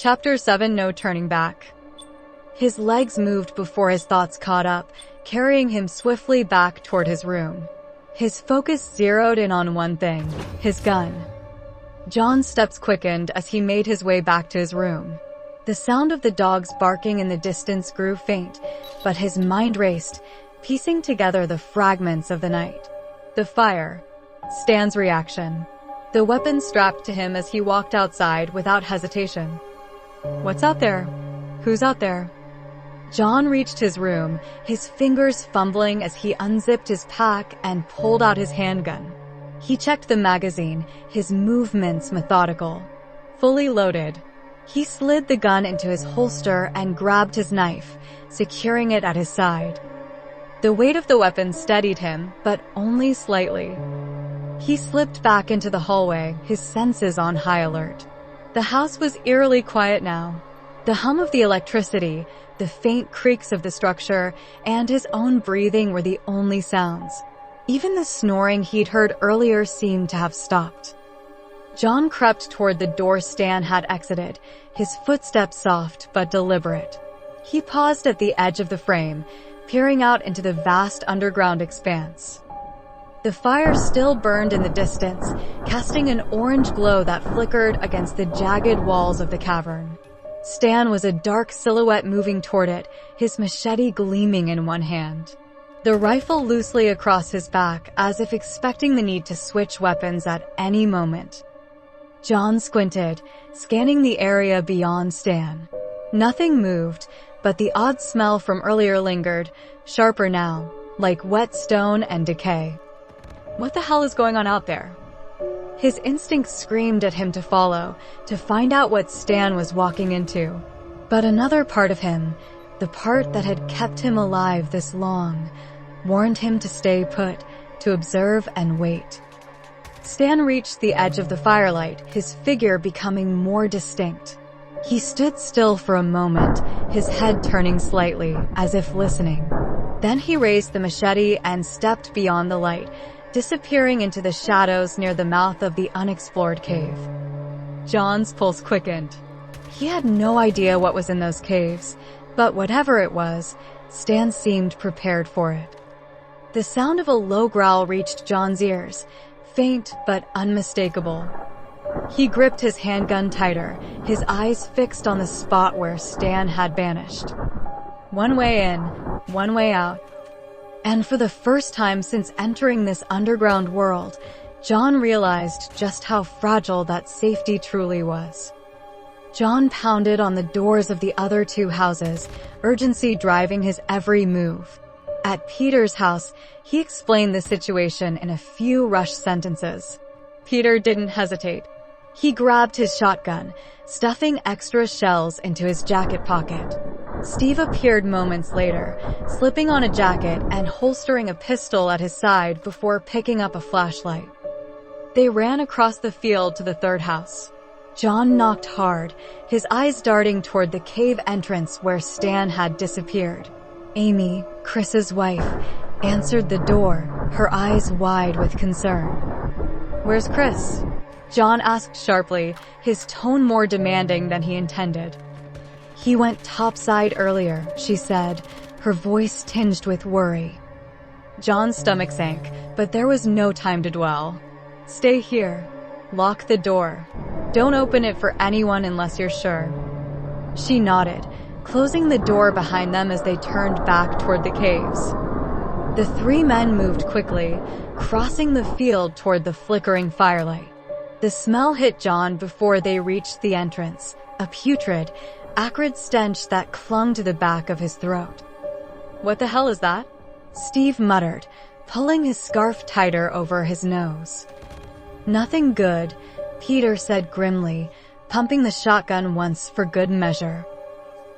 Chapter 7: No Turning Back. His legs moved before his thoughts caught up, carrying him swiftly back toward his room. His focus zeroed in on one thing: his gun. John's steps quickened as he made his way back to his room. The sound of the dogs barking in the distance grew faint, but his mind raced, piecing together the fragments of the night. The fire. Stan's reaction. The weapon strapped to him as he walked outside without hesitation. What's out there? Who's out there? John reached his room, his fingers fumbling as he unzipped his pack and pulled out his handgun. He checked the magazine, his movements methodical. Fully loaded. He slid the gun into his holster and grabbed his knife, securing it at his side. The weight of the weapon steadied him, but only slightly. He slipped back into the hallway, his senses on high alert. The house was eerily quiet now. The hum of the electricity, the faint creaks of the structure, and his own breathing were the only sounds. Even the snoring he'd heard earlier seemed to have stopped. John crept toward the door Stan had exited, his footsteps soft but deliberate. He paused at the edge of the frame, peering out into the vast underground expanse. The fire still burned in the distance, casting an orange glow that flickered against the jagged walls of the cavern. Stan was a dark silhouette moving toward it, his machete gleaming in one hand. The rifle loosely across his back, as if expecting the need to switch weapons at any moment. John squinted, scanning the area beyond Stan. Nothing moved, but the odd smell from earlier lingered, sharper now, like wet stone and decay. What the hell is going on out there? His instinct screamed at him to follow, to find out what Stan was walking into. But another part of him, the part that had kept him alive this long, warned him to stay put, to observe and wait. Stan reached the edge of the firelight, his figure becoming more distinct. He stood still for a moment, his head turning slightly, as if listening. Then he raised the machete and stepped beyond the light, disappearing into the shadows near the mouth of the unexplored cave. John's pulse quickened. He had no idea what was in those caves, but whatever it was, Stan seemed prepared for it. The sound of a low growl reached John's ears, faint but unmistakable. He gripped his handgun tighter, his eyes fixed on the spot where Stan had vanished. One way in, one way out. And for the first time since entering this underground world, John realized just how fragile that safety truly was. John pounded on the doors of the other two houses, urgency driving his every move. At Peter's house, he explained the situation in a few rushed sentences. Peter didn't hesitate. He grabbed his shotgun, stuffing extra shells into his jacket pocket. Steve appeared moments later, slipping on a jacket and holstering a pistol at his side before picking up a flashlight. They ran across the field to the third house. John knocked hard, his eyes darting toward the cave entrance where Stan had disappeared. Amy, Chris's wife, answered the door, her eyes wide with concern. "Where's Chris?" John asked sharply, his tone more demanding than he intended. "He went topside earlier," she said, her voice tinged with worry. John's stomach sank, but there was no time to dwell. "Stay here. Lock the door. Don't open it for anyone unless you're sure." She nodded, closing the door behind them as they turned back toward the caves. The three men moved quickly, crossing the field toward the flickering firelight. The smell hit John before they reached the entrance, a putrid, acrid stench that clung to the back of his throat. "What the hell is that?" Steve muttered, pulling his scarf tighter over his nose. "Nothing good," Peter said grimly, pumping the shotgun once for good measure.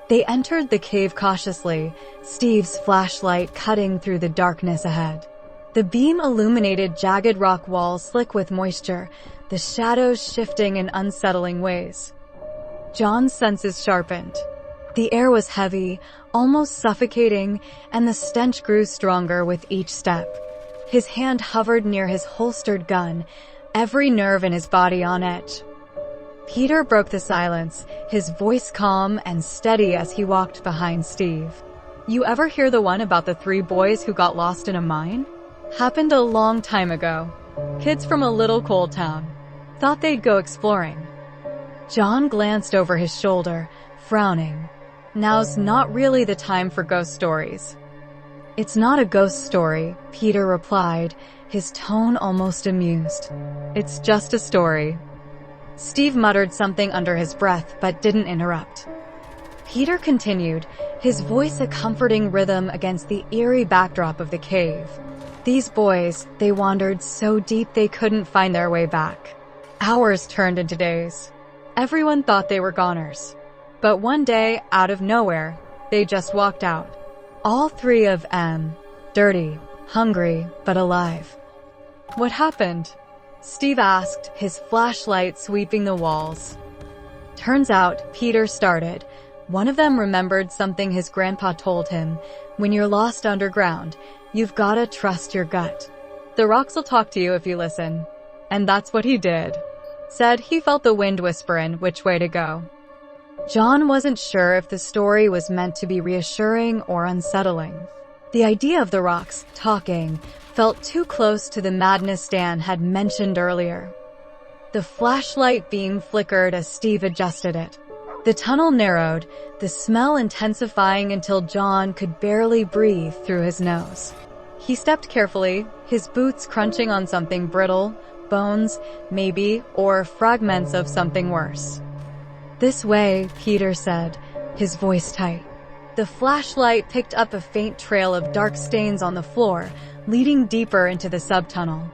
They entered the cave cautiously, Steve's flashlight cutting through the darkness ahead. The beam illuminated jagged rock walls slick with moisture, the shadows shifting in unsettling ways. John's senses sharpened. The air was heavy, almost suffocating, and the stench grew stronger with each step. His hand hovered near his holstered gun, every nerve in his body on edge. Peter broke the silence, his voice calm and steady as he walked behind Steve. You ever hear the one about the 3 boys who got lost in a mine? Happened a long time ago. Kids from a little coal town. Thought they'd go exploring. John glanced over his shoulder, frowning. Now's not really the time for ghost stories. It's not a ghost story, Peter replied, his tone almost amused. It's just a story. Steve muttered something under his breath but didn't interrupt. Peter continued, his voice a comforting rhythm against the eerie backdrop of the cave. These boys, they wandered so deep they couldn't find their way back. Hours turned into days. Everyone thought they were goners. But one day, out of nowhere, they just walked out. All 3 of them, dirty, hungry, but alive. What happened? Steve asked, his flashlight sweeping the walls. Turns out, Peter started. One of them remembered something his grandpa told him. When you're lost underground, you've gotta trust your gut. The rocks will talk to you if you listen. And that's what he did. Said he felt the wind whisperin' which way to go. John wasn't sure if the story was meant to be reassuring or unsettling. The idea of the rocks talking felt too close to the madness Dan had mentioned earlier. The flashlight beam flickered as Steve adjusted it. The tunnel narrowed, the smell intensifying until John could barely breathe through his nose. He stepped carefully, his boots crunching on something brittle, bones, maybe, or fragments of something worse. This way, Peter said, his voice tight. The flashlight picked up a faint trail of dark stains on the floor, leading deeper into the subtunnel.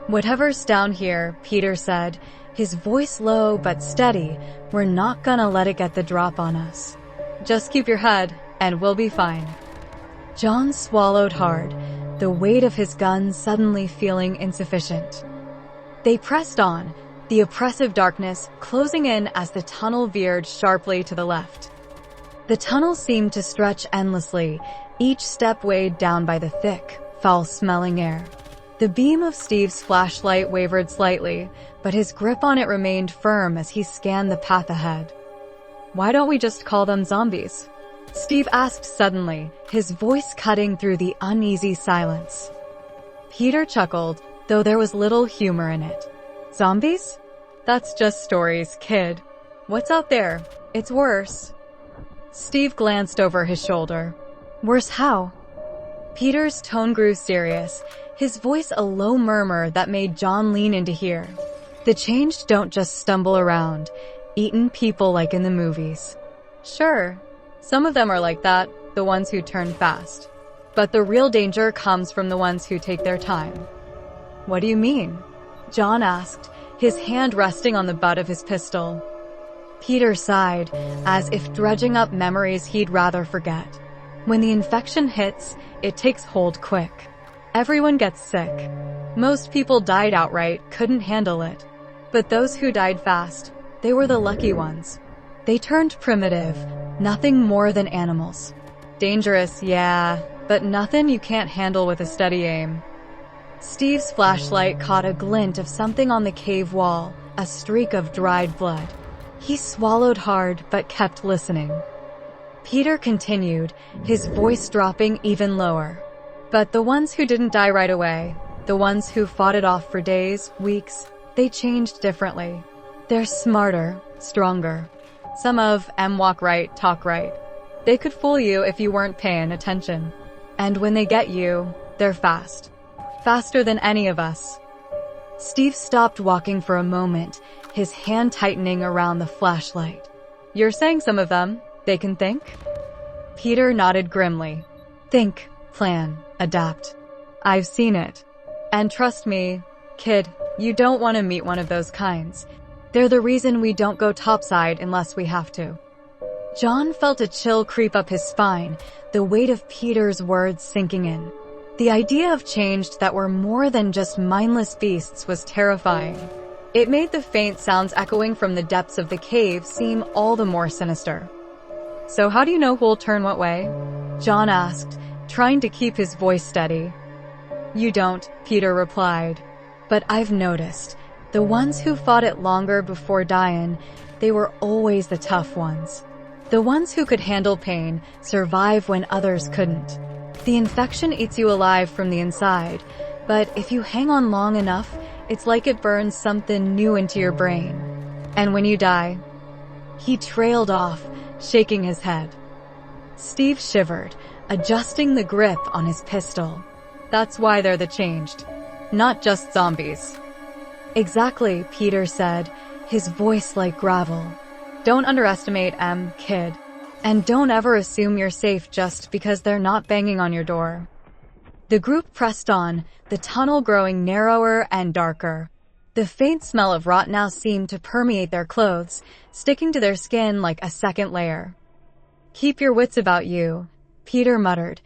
Whatever's down here, Peter said, his voice low but steady, we're not gonna let it get the drop on us. Just keep your head, and we'll be fine. John swallowed hard, the weight of his gun suddenly feeling insufficient. They pressed on, the oppressive darkness closing in as the tunnel veered sharply to the left. The tunnel seemed to stretch endlessly, each step weighed down by the thick, foul-smelling air. The beam of Steve's flashlight wavered slightly, but his grip on it remained firm as he scanned the path ahead. Why don't we just call them zombies? Steve asked suddenly, his voice cutting through the uneasy silence. Peter chuckled, though there was little humor in it. Zombies? That's just stories, kid. What's out there? It's worse. Steve glanced over his shoulder. Worse how? Peter's tone grew serious, his voice a low murmur that made John lean in to hear. The changed don't just stumble around, eating people like in the movies. Sure, some of them are like that, the ones who turn fast. But the real danger comes from the ones who take their time. What do you mean? John asked, his hand resting on the butt of his pistol. Peter sighed, as if dredging up memories he'd rather forget. When the infection hits, it takes hold quick. Everyone gets sick. Most people died outright, couldn't handle it. But those who died fast, they were the lucky ones. They turned primitive, nothing more than animals. Dangerous, yeah, but nothing you can't handle with a steady aim. Steve's flashlight caught a glint of something on the cave wall, a streak of dried blood. He swallowed hard, but kept listening. Peter continued, his voice dropping even lower. But the ones who didn't die right away, the ones who fought it off for days, weeks, they changed differently. They're smarter, stronger. Some of them walk right, talk right. They could fool you if you weren't paying attention. And when they get you, they're fast. Faster than any of us. Steve stopped walking for a moment, his hand tightening around the flashlight. You're saying some of them, they can think? Peter nodded grimly. Think, plan, adapt. I've seen it. And trust me, kid, you don't want to meet one of those kinds. They're the reason we don't go topside unless we have to. John felt a chill creep up his spine, the weight of Peter's words sinking in. The idea of change that were more than just mindless beasts was terrifying. It made the faint sounds echoing from the depths of the cave seem all the more sinister. So how do you know who'll turn what way? John asked, trying to keep his voice steady. You don't, Peter replied. But I've noticed. The ones who fought it longer before dying, they were always the tough ones. The ones who could handle pain, survive when others couldn't. The infection eats you alive from the inside, but if you hang on long enough, it's like it burns something new into your brain. And when you die, he trailed off, shaking his head. Steve shivered, adjusting the grip on his pistol. That's why they're the changed, not just zombies. Exactly, Peter said, his voice like gravel. Don't underestimate kid. And don't ever assume you're safe just because they're not banging on your door. The group pressed on, the tunnel growing narrower and darker. The faint smell of rot now seemed to permeate their clothes, sticking to their skin like a second layer. Keep your wits about you, Peter muttered,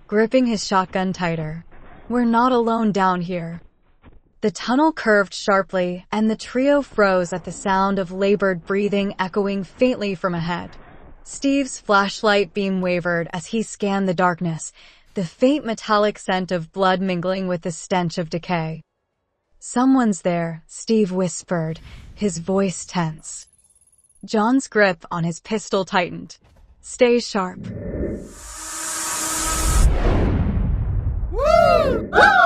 gripping his shotgun tighter. We're not alone down here. The tunnel curved sharply, and the trio froze at the sound of labored breathing echoing faintly from ahead. Steve's flashlight beam wavered as he scanned the darkness, the faint metallic scent of blood mingling with the stench of decay. Someone's there, Steve whispered, his voice tense. John's grip on his pistol tightened. Stay sharp. Woo!